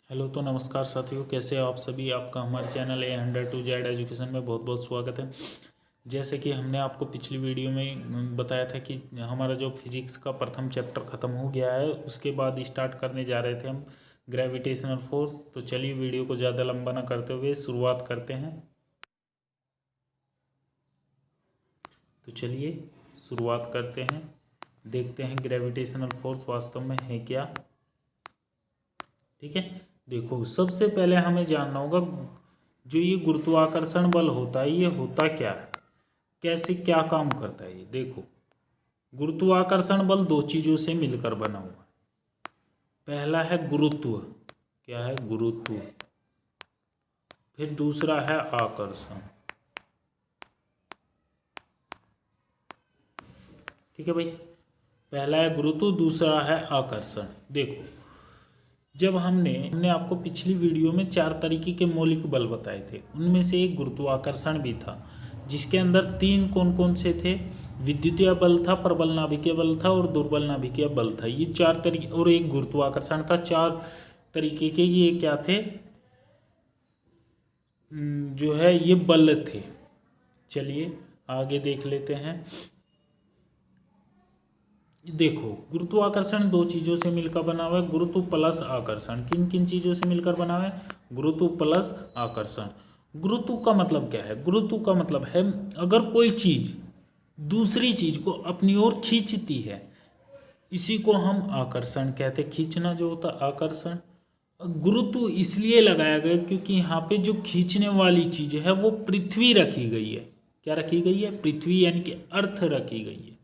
Hello तो नमस्कार साथियों, कैसे हो आप सभी। आपका हमारे चैनल A100 एजुकेशन में बहुत बहुत स्वागत है। जैसे कि हमने आपको पिछली वीडियो में बताया था कि हमारा जो फिजिक्स का प्रथम चैप्टर ख़त्म हो गया है, उसके बाद स्टार्ट करने जा रहे थे हम ग्रेविटेशनल फोर्स। तो चलिए वीडियो को ज़्यादा लंबा ना करते हुए शुरुआत करते हैं। तो चलिए शुरुआत करते हैं, देखते हैं ग्रेविटेशनल फोर्स वास्तव में है क्या। ठीक है, देखो सबसे पहले हमें जानना होगा जो ये गुरुत्वाकर्षण बल होता है ये होता क्या है, कैसे क्या काम करता है। ये देखो, गुरुत्वाकर्षण बल दो चीज़ों से मिलकर बना हुआ है। पहला है गुरुत्व, क्या है गुरुत्व, फिर दूसरा है आकर्षण। ठीक है भाई, पहला है गुरुत्व, दूसरा है आकर्षण। देखो, जब हमने आपको पिछली वीडियो में 4 तरीके के मौलिक बल बताए थे, उनमें से एक गुरुत्वाकर्षण भी था, जिसके अंदर 3 कौन कौन से थे। विद्युतीय बल था, प्रबल नाभिकीय बल था और दुर्बल नाभिकीय बल था। ये 4 तरीके, और एक गुरुत्वाकर्षण था। 4 तरीके के ये क्या थे, जो है ये बल थे। चलिए आगे देख लेते हैं। देखो, गुरुत्वाकर्षण दो चीज़ों से मिलकर बना हुआ है, गुरुत्व प्लस आकर्षण। किन किन चीज़ों से मिलकर बना हुआ है, गुरुत्व प्लस आकर्षण। गुरुत्व का मतलब क्या है, गुरुत्व का मतलब है अगर कोई चीज़ दूसरी चीज़ को अपनी ओर खींचती है, इसी को हम आकर्षण कहते हैं। खींचना जो होता है आकर्षण। गुरुत्व इसलिए लगाया गया क्योंकि यहाँ पे जो खींचने वाली चीज़ है वो पृथ्वी रखी गई है। क्या रखी गई है, पृथ्वी यानी कि अर्थ रखी गई है।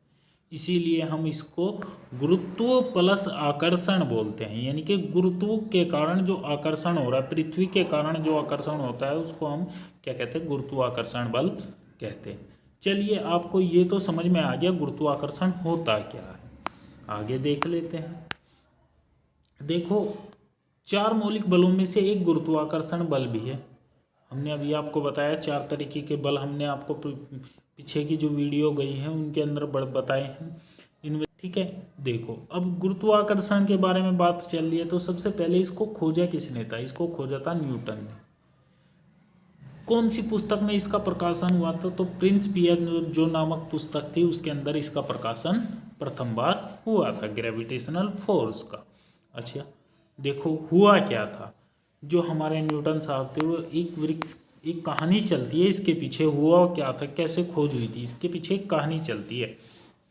इसीलिए हम इसको गुरुत्व प्लस आकर्षण बोलते हैं। यानी कि गुरुत्व के कारण जो आकर्षण हो रहा है, पृथ्वी के कारण जो आकर्षण होता है, उसको हम क्या कहते हैं, गुरुत्वाकर्षण बल कहते हैं। चलिए, आपको ये तो समझ में आ गया गुरुत्वाकर्षण होता क्या है। आगे देख लेते हैं। देखो, 4 मौलिक बलों में से एक गुरुत्वाकर्षण बल भी है। हमने अभी आपको बताया 4 तरीके के बल, हमने आपको पीछे की जो वीडियो गई है उनके अंदर बताए हैं इनमें। ठीक है, देखो अब गुरुत्वाकर्षण के बारे में बात चल रही है, तो सबसे पहले इसको खोजा किसने था, इसको खोजा था न्यूटन ने। कौन सी पुस्तक में इसका प्रकाशन हुआ था, तो प्रिंस पियर जो नामक पुस्तक थी उसके अंदर इसका प्रकाशन प्रथम बार हुआ था, ग्रेविटेशनल फोर्स का। अच्छा, देखो हुआ क्या था। जो हमारे न्यूटन साहब थे वो एक वृक्ष, एक कहानी चलती है इसके पीछे, हुआ क्या था, कैसे खोज हुई थी, इसके पीछे एक कहानी चलती है।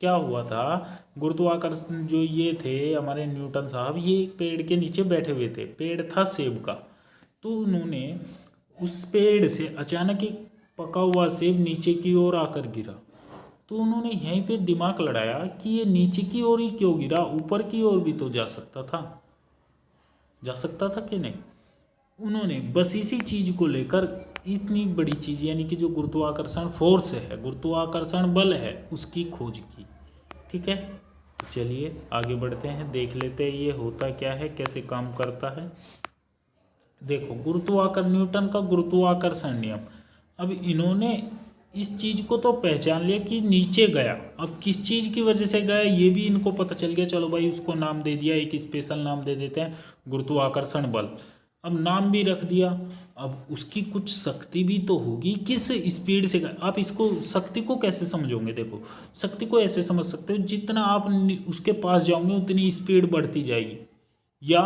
क्या हुआ था, गुरुत्वाकर्षण जो ये थे हमारे न्यूटन साहब, ये एक पेड़ के नीचे बैठे हुए थे। पेड़ था सेब का। तो उन्होंने उस पेड़ से अचानक एक पका हुआ सेब नीचे की ओर आकर गिरा। तो उन्होंने यहीं पे दिमाग लड़ाया कि ये नीचे की ओर ही क्यों गिरा, ऊपर की ओर भी तो जा सकता था, जा सकता था कि नहीं। उन्होंने बस इसी चीज को लेकर इतनी बड़ी चीज यानी कि जो गुरुत्वाकर्षण फोर्स है, गुरुत्वाकर्षण बल है, उसकी खोज की। ठीक है, तो चलिए आगे बढ़ते हैं, देख लेते हैं ये होता क्या है, कैसे काम करता है। देखो, न्यूटन का गुरुत्वाकर्षण नियम। अब इन्होंने इस चीज को तो पहचान लिया कि नीचे गया, अब किस चीज की वजह से गया ये भी इनको पता चल गया। चलो भाई, उसको नाम दे दिया, एक स्पेशल नाम दे देते हैं, गुरुत्वाकर्षण बल। अब नाम भी रख दिया, अब उसकी कुछ शक्ति भी तो होगी, किस स्पीड से गया। आप इसको शक्ति को कैसे समझोगे, देखो शक्ति को ऐसे समझ सकते हो, जितना आप उसके पास जाओगे उतनी स्पीड बढ़ती जाएगी, या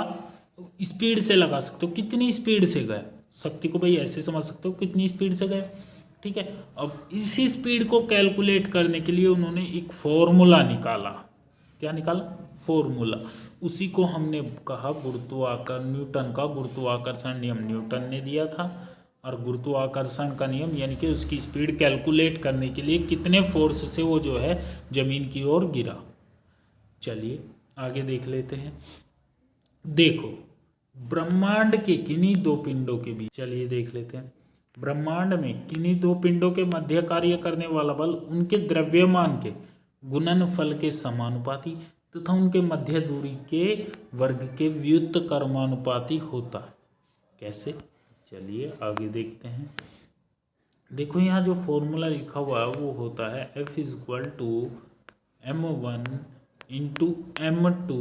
स्पीड से लगा सकते हो कितनी स्पीड से गए। शक्ति को भाई ऐसे समझ सकते हो कितनी स्पीड से गए। ठीक है, अब इसी स्पीड को कैलकुलेट करने के लिए उन्होंने एक फॉर्मूला निकाला। क्या निकाला, फॉर्मूला। उसी को हमने कहा न्यूटन का गुरुत्वाकर्षण नियम न्यूटन ने दिया था। और गुरुत्वाकर्षण का नियम यानी कि उसकी स्पीड कैलकुलेट करने के लिए कितने फोर्स से वो जो है जमीन की ओर गिरा। चलिए आगे देख लेते हैं। देखो, ब्रह्मांड के किन्हीं दो पिंडों के बीच, चलिए देख लेते हैं। ब्रह्मांड में किन्हीं दो पिंडों के मध्य कार्य करने वाला बल उनके द्रव्यमान के गुणनफल के समानुपाती तथा उनके मध्य दूरी के वर्ग के व्युत्क्रमानुपाती होता है। कैसे, चलिए आगे देखते हैं। देखो, यहाँ जो फॉर्मूला लिखा हुआ है वो होता है F = m1 × m2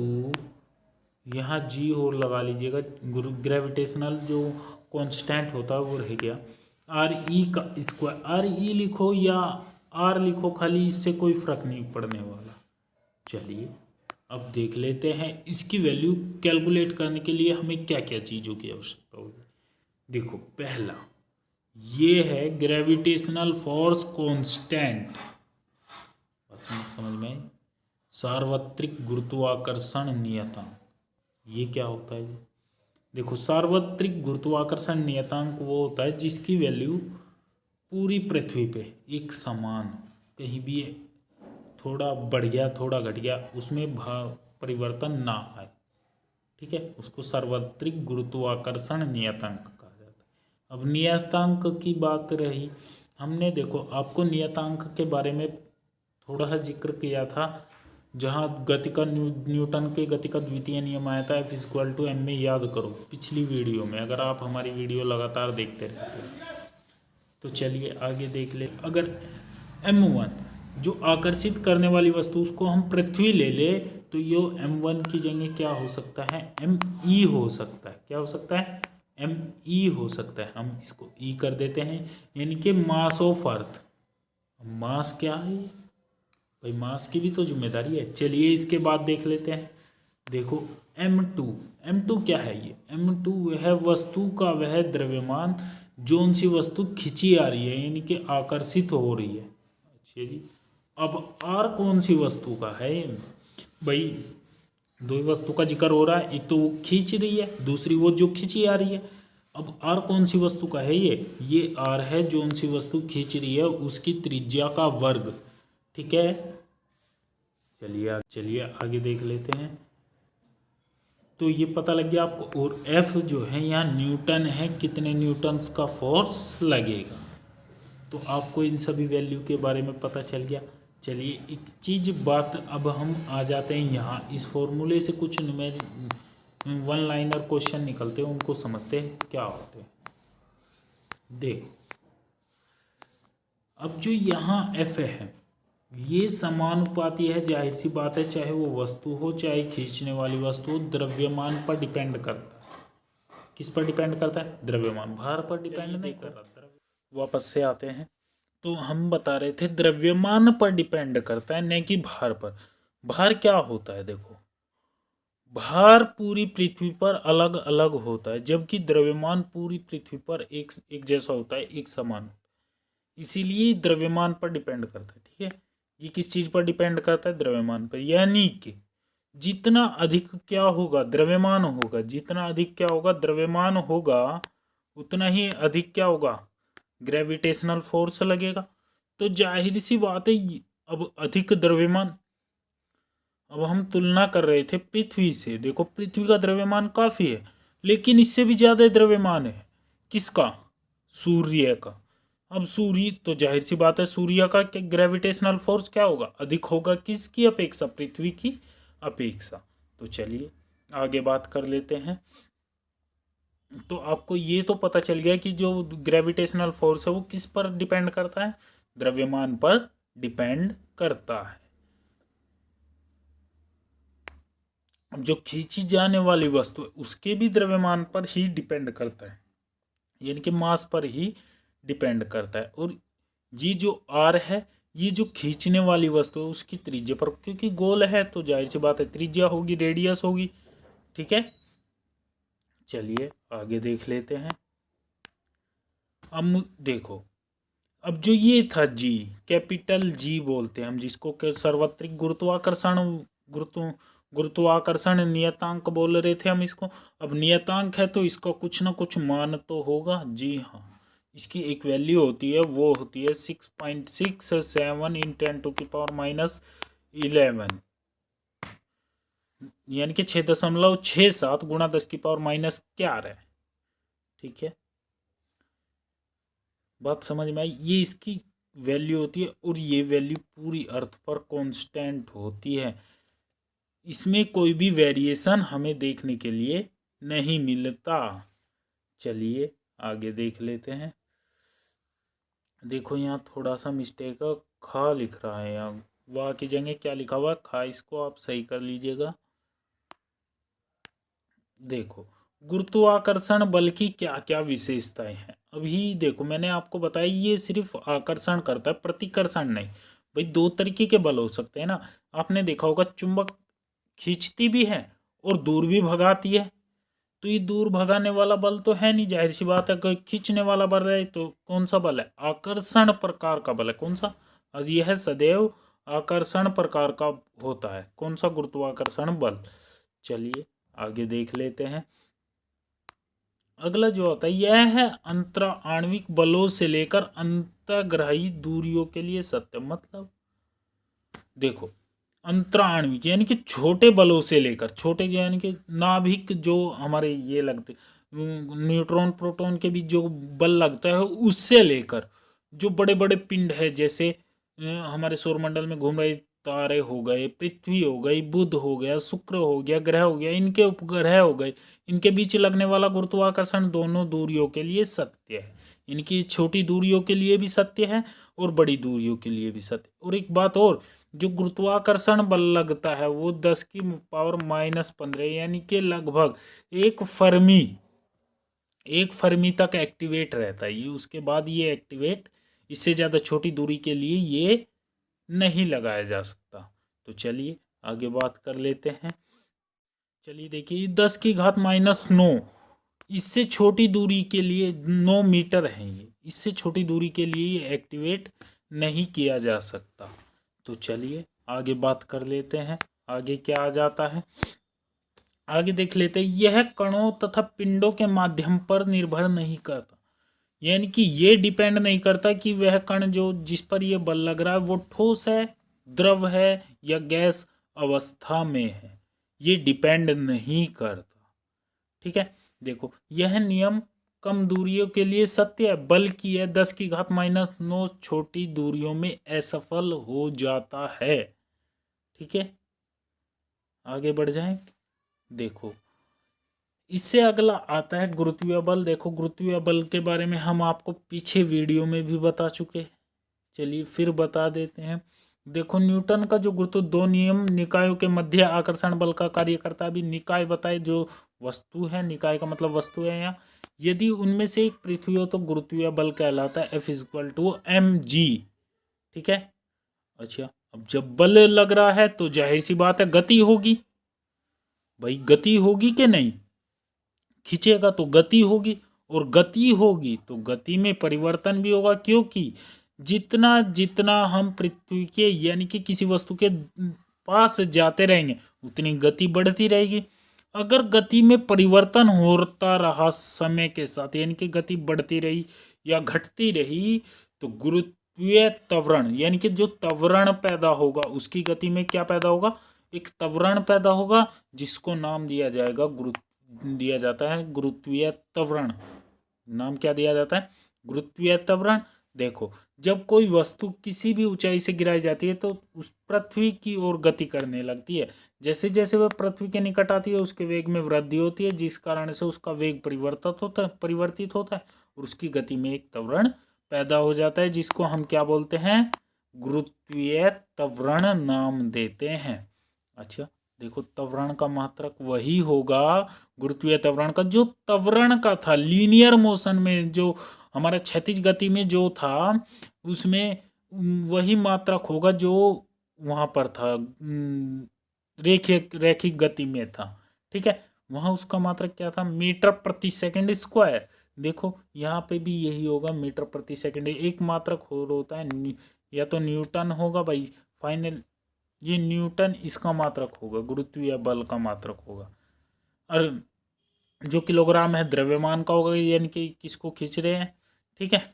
यहाँ जी और लगा लीजिएगा, ग्रेविटेशनल जो कांस्टेंट होता है वो रह गया। आर ई का स्क्वायर, आर ई लिखो या आर लिखो, खाली इससे कोई फर्क नहीं पड़ने वाला। चलिए अब देख लेते हैं इसकी वैल्यू कैलकुलेट करने के लिए हमें क्या क्या चीज़ों की आवश्यकता होगी। देखो पहला ये है ग्रेविटेशनल फोर्स कांस्टेंट, समझ में आई? सार्वत्रिक गुरुत्वाकर्षण नियतांक, ये क्या होता है? देखो सार्वत्रिक गुरुत्वाकर्षण नियतांक वो होता है जिसकी वैल्यू पूरी पृथ्वी पे एक समान, कहीं भी थोड़ा बढ़ गया थोड़ा घट गया उसमें परिवर्तन ना आए, ठीक है, उसको सार्वत्रिक गुरुत्वाकर्षण नियतांक कहा जाता है। अब नियतांक की बात रही, हमने देखो आपको नियतांक के बारे में थोड़ा सा जिक्र किया था, जहाँ गति का न्यूटन के गति का द्वितीय नियम आया था F=m में, याद करो पिछली वीडियो में, अगर आप हमारी वीडियो लगातार देखते रहते हो तो। चलिए आगे देख ले, अगर m1 जो आकर्षित करने वाली वस्तु उसको हम पृथ्वी ले ले तो ये m1 की जगह क्या हो सकता है, me हो सकता है। क्या हो सकता है? me हो सकता है। हम इसको e कर देते हैं, यानी कि मास ऑफ अर्थ। मास क्या है भाई, मास की भी तो जिम्मेदारी है। चलिए इसके बाद देख लेते हैं। देखो m2 क्या है? ये m2 वह वस्तु का वह द्रव्यमान जो सी वस्तु खिंची आ रही है, यानी कि आकर्षित हो रही है। अच्छा जी, अब r कौन सी वस्तु का है भाई? दो ही वस्तु का जिक्र हो रहा है, एक तो वो खींच रही है, दूसरी वो जो खींची आ रही है। अब r कौन सी वस्तु का है? ये r है जो सी वस्तु खींच रही है उसकी त्रिज्या का वर्ग, ठीक है। चलिए आगे देख लेते हैं। तो ये पता लग गया आपको, और F जो है यहाँ न्यूटन है, कितने न्यूटन्स का फोर्स लगेगा, तो आपको इन सभी वैल्यू के बारे में पता चल गया। चलिए एक चीज़ बात, अब हम आ जाते हैं यहाँ इस फॉर्मूले से कुछ वन लाइनर क्वेश्चन निकलते हैं, उनको समझते हैं क्या होते हैं। देखो अब जो यहाँ F है ये समानुपाती है, जाहिर सी बात है, चाहे वो वस्तु हो चाहे खींचने वाली वस्तु हो, द्रव्यमान पर डिपेंड करता है। किस पर डिपेंड करता है? द्रव्यमान, भार पर डिपेंड नहीं करता। वापस से आते हैं, तो हम बता रहे थे द्रव्यमान पर डिपेंड करता है न कि भार पर। भार क्या होता है? देखो भार पूरी पृथ्वी पर अलग अलग होता है, जबकि द्रव्यमान पूरी पृथ्वी पर एक जैसा होता है, एक समान। इसीलिए द्रव्यमान पर डिपेंड करता है, ठीक है। ये किस चीज पर डिपेंड करता है? द्रव्यमान पर। यानी कि जितना अधिक क्या होगा? द्रव्यमान होगा। जितना अधिक क्या होगा? द्रव्यमान होगा, उतना ही अधिक क्या होगा? ग्रेविटेशनल फोर्स लगेगा। तो जाहिर सी बात है, अब अधिक द्रव्यमान, अब हम तुलना कर रहे थे पृथ्वी से। देखो पृथ्वी का द्रव्यमान काफी है, लेकिन इससे भी ज्यादा द्रव्यमान है किसका? सूर्य का। अब सूर्य, तो जाहिर सी बात है सूर्य का ग्रेविटेशनल फोर्स क्या होगा? अधिक होगा, किसकी अपेक्षा? पृथ्वी की अपेक्षा। तो चलिए आगे बात कर लेते हैं। तो आपको ये तो पता चल गया कि जो ग्रेविटेशनल फोर्स है वो किस पर डिपेंड करता है? द्रव्यमान पर डिपेंड करता है। अब जो खींची जाने वाली वस्तु है उसके भी द्रव्यमान पर ही डिपेंड करता है, यानी कि मास पर ही डिपेंड करता है। और ये जो आर है, ये जो खींचने वाली वस्तु है उसकी त्रिज्या पर, क्योंकि गोल है तो जाहिर सी बात है त्रिज्या होगी, रेडियस होगी, ठीक है। चलिए आगे देख लेते हैं। अब देखो, अब जो ये था जी, कैपिटल जी बोलते हैं हम जिसको सार्वत्रिक गुरुत्वाकर्षण नियतांक बोल रहे थे हम इसको। अब नियतांक है तो इसका कुछ ना कुछ मान तो होगा। जी हाँ, इसकी एक वैल्यू होती है, वो होती है 6.67 × 10⁻11, यानी कि 6.67 × 10⁻11, ठीक है। बात समझ में आई? ये इसकी वैल्यू होती है, और ये वैल्यू पूरी अर्थ पर कांस्टेंट होती है। इसमें कोई भी वेरिएशन हमें देखने के लिए नहीं मिलता। चलिए आगे देख लेते हैं। देखो यहाँ थोड़ा सा मिस्टेक है, खा लिख रहा है यहाँ, वाह की जगह क्या लिखा हुआ है? खा। इसको आप सही कर लीजिएगा। देखो, गुरुत्वाकर्षण बल की क्या क्या विशेषताएं हैं। अभी देखो, मैंने आपको बताया ये सिर्फ आकर्षण करता है, प्रतिकर्षण नहीं। भाई दो तरीके के बल हो सकते हैं ना। आपने देखा होगा चुंबक खींचती भी है और दूर भी भगाती है। तो ये दूर भगाने वाला बल तो है नहीं, जाहिर सी बात है। कोई खींचने वाला बल है तो कौन सा बल है? आकर्षण प्रकार का बल है। कौन सा? आज यह सदैव आकर्षण प्रकार का होता है। कौन सा? गुरुत्वाकर्षण बल। चलिए आगे देख लेते हैं। अगला जो होता है यह है अंतरा आणविक बलों से लेकर अंतर्ग्रही दूरियों के लिए सत्य। मतलब देखो, अंतरा आणविक यानी कि छोटे बलों से लेकर, छोटे यानी कि नाभिक जो हमारे ये लगते, न्यूट्रॉन प्रोटॉन के बीच जो बल लगता है, उससे लेकर जो बड़े बड़े पिंड है, जैसे हमारे सौरमंडल में घूम रहे तारे हो गए, पृथ्वी हो गई, बुध हो गया, शुक्र हो गया, ग्रह हो गया, इनके उपग्रह हो गए, इनके बीच लगने वाला गुरुत्वाकर्षण दोनों दूरियों के लिए सत्य है। इनकी छोटी दूरियों के लिए भी सत्य है और बड़ी दूरियों के लिए भी सत्य। और एक बात और, जो गुरुत्वाकर्षण बल लगता है वो 10⁻⁻15 यानी कि लगभग एक फर्मी तक एक्टिवेट रहता है ये। उसके बाद ये एक्टिवेट, इससे ज़्यादा छोटी दूरी के लिए ये नहीं लगाया जा सकता। तो चलिए आगे बात कर लेते हैं। चलिए देखिए, 10⁻⁹ इससे छोटी दूरी के लिए 9 मीटर है ये, इससे छोटी दूरी के लिए ये एक्टिवेट नहीं किया जा सकता। तो चलिए आगे बात कर लेते हैं। आगे क्या आ जाता है, आगे देख लेते हैं। यह कणों तथा पिंडों के माध्यम पर निर्भर नहीं करता। यानी कि ये डिपेंड नहीं करता कि वह कण जो जिस पर यह बल लग रहा है वो ठोस है, द्रव है या गैस अवस्था में है। ये डिपेंड नहीं करता। ठीक है। देखो, यह नियम कम दूरियों के लिए सत्य है, बल्कि यह 10⁻⁹ छोटी दूरियों में असफल हो जाता है। ठीक है, आगे बढ़ जाएं। देखो, इससे अगला आता है गुरुत्वीय बल। देखो, गुरुत्वीय बल के बारे में हम आपको पीछे वीडियो में भी बता चुके हैं। चलिए फिर बता देते हैं। देखो, न्यूटन का जो गुरुत्व दो नियम निकायों के मध्य आकर्षण बल का कार्य करता है। अभी निकाय बताए, जो वस्तु है, निकाय का मतलब वस्तु है यहाँ। यदि उनमें से एक पृथ्वी हो तो गुरुत्वीय बल कहलाता है F=mg। ठीक है। अच्छा, अब जब बल लग रहा है तो जाहिर सी बात है गति होगी। भाई गति होगी कि नहीं? खींचेगा तो गति होगी, और गति होगी तो गति में परिवर्तन भी होगा, क्योंकि जितना जितना हम पृथ्वी के यानी कि किसी वस्तु के पास जाते रहेंगे उतनी गति बढ़ती रहेगी। अगर गति में परिवर्तन होता रहा समय के साथ, यानी कि गति बढ़ती रही या घटती रही, तो गुरुत्वीय त्वरण यानी कि जो त्वरण पैदा होगा उसकी गति में क्या पैदा होगा? एक त्वरण पैदा होगा, जिसको नाम दिया जाएगा दिया जाता है गुरुत्वीय त्वरण। नाम क्या दिया जाता है? गुरुत्वीय त्वरण। देखो, जब कोई वस्तु किसी भी ऊंचाई से गिराई जाती है तो उस पृथ्वी की ओर गति करने लगती है। जैसे जैसे वह पृथ्वी के निकट आती है उसके वेग में वृद्धि होती है, जिस कारण से उसका वेग परिवर्तित होता है और उसकी गति में एक त्वरण पैदा हो जाता है, जिसको हम क्या बोलते हैं? गुरुत्वीय त्वरण नाम देते हैं। अच्छा, देखो, त्वरण का मात्रक वही होगा गुरुत्वीय त्वरण का जो त्वरण का था लीनियर मोशन में, जो हमारा क्षैतिज गति में जो था उसमें वही मात्रक होगा जो वहां पर था, रैखिक गति में था। ठीक है, वहां उसका मात्रक क्या था? मीटर प्रति सेकंड स्क्वायर। देखो, यहाँ पे भी यही होगा, मीटर प्रति सेकंड। एक मात्रक हो होता है, या तो न्यूटन होगा भाई फाइनल, ये न्यूटन इसका मात्रक होगा, गुरुत्वीय बल का मात्रक होगा। और जो किलोग्राम है द्रव्यमान का होगा, यानी कि किसको खींच रहे हैं। ठीक है,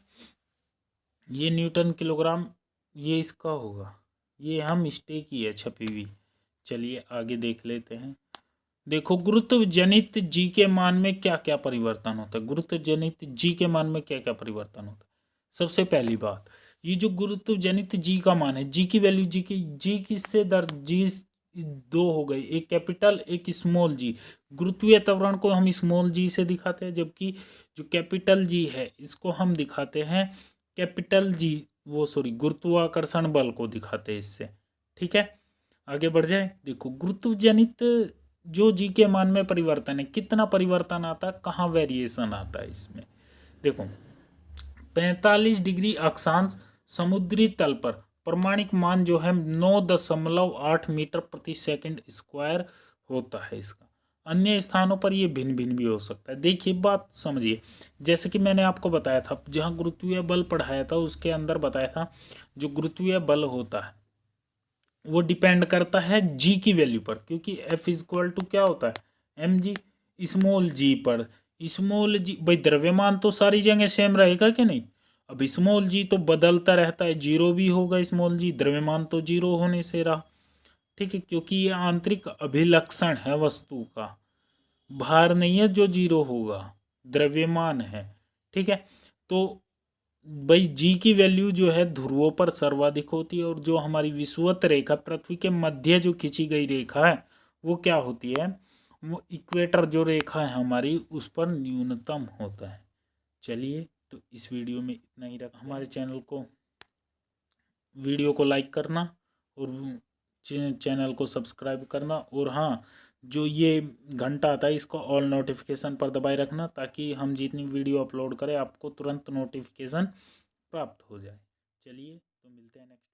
ये न्यूटन किलोग्राम ये इसका होगा, ये हम स्टेक की है छपी हुई। चलिए आगे देख लेते हैं। देखो, गुरुत्व जनित जी के मान में क्या क्या परिवर्तन होता है। गुरुत्व जनित जी के मान में क्या क्या परिवर्तन होता है? सबसे पहली बात, ये जो गुरुत्व जनित जी का मान है, जी की वैल्यू, जी किससे दर जी दो हो गई, एक कैपिटल एक स्मॉल जी। गुरुत्वीय त्वरण को हम स्मॉल जी से दिखाते हैं, जबकि जो कैपिटल जी है इसको हम दिखाते हैं कैपिटल जी, वो सॉरी गुरुत्वाकर्षण बल को दिखाते हैं इससे। ठीक है, आगे बढ़ जाए। देखो, गुरुत्व जनित जो जी के मान में परिवर्तन है, कितना परिवर्तन आता है, कहाँ वेरिएशन आता है इसमें। देखो 45 डिग्री अक्षांश समुद्री तल पर प्रमाणिक मान जो है 9.8 मीटर प्रति सेकंड स्क्वायर होता है इसका। अन्य स्थानों पर ये भिन्न भिन्न भी हो सकता है। देखिए बात समझिए, जैसे कि मैंने आपको बताया था, जहाँ गुरुत्वीय बल पढ़ाया था उसके अंदर बताया था, जो गुरुत्वीय बल होता है वो डिपेंड करता है जी की वैल्यू पर, क्योंकि एफ इजक्वल टू क्या होता है एम जी, स्मॉल जी पर। स्मॉल जी भाई, द्रव्यमान तो सारी जगह सेम रहेगा कि नहीं। अब स्मॉल जी तो बदलता रहता है, जीरो भी होगा स्मॉल जी, द्रव्यमान तो जीरो होने से रहा। ठीक है, क्योंकि ये आंतरिक अभिलक्षण है वस्तु का, भार नहीं है जो जीरो होगा, द्रव्यमान है। ठीक है, तो भाई जी की वैल्यू जो है ध्रुवों पर सर्वाधिक होती है, और जो हमारी विषुवत रेखा पृथ्वी के मध्य जो खींची गई रेखा है वो क्या होती है, वो इक्वेटर जो रेखा है हमारी उस पर न्यूनतम होता है। चलिए, तो इस वीडियो में इतना ही रखा। हमारे चैनल को, वीडियो को लाइक करना और चैनल को सब्सक्राइब करना, और हाँ, जो ये घंटा आता है इसको ऑल नोटिफिकेशन पर दबाए रखना, ताकि हम जितनी वीडियो अपलोड करें आपको तुरंत नोटिफिकेशन प्राप्त हो जाए। चलिए, तो मिलते हैं नेक्स्ट।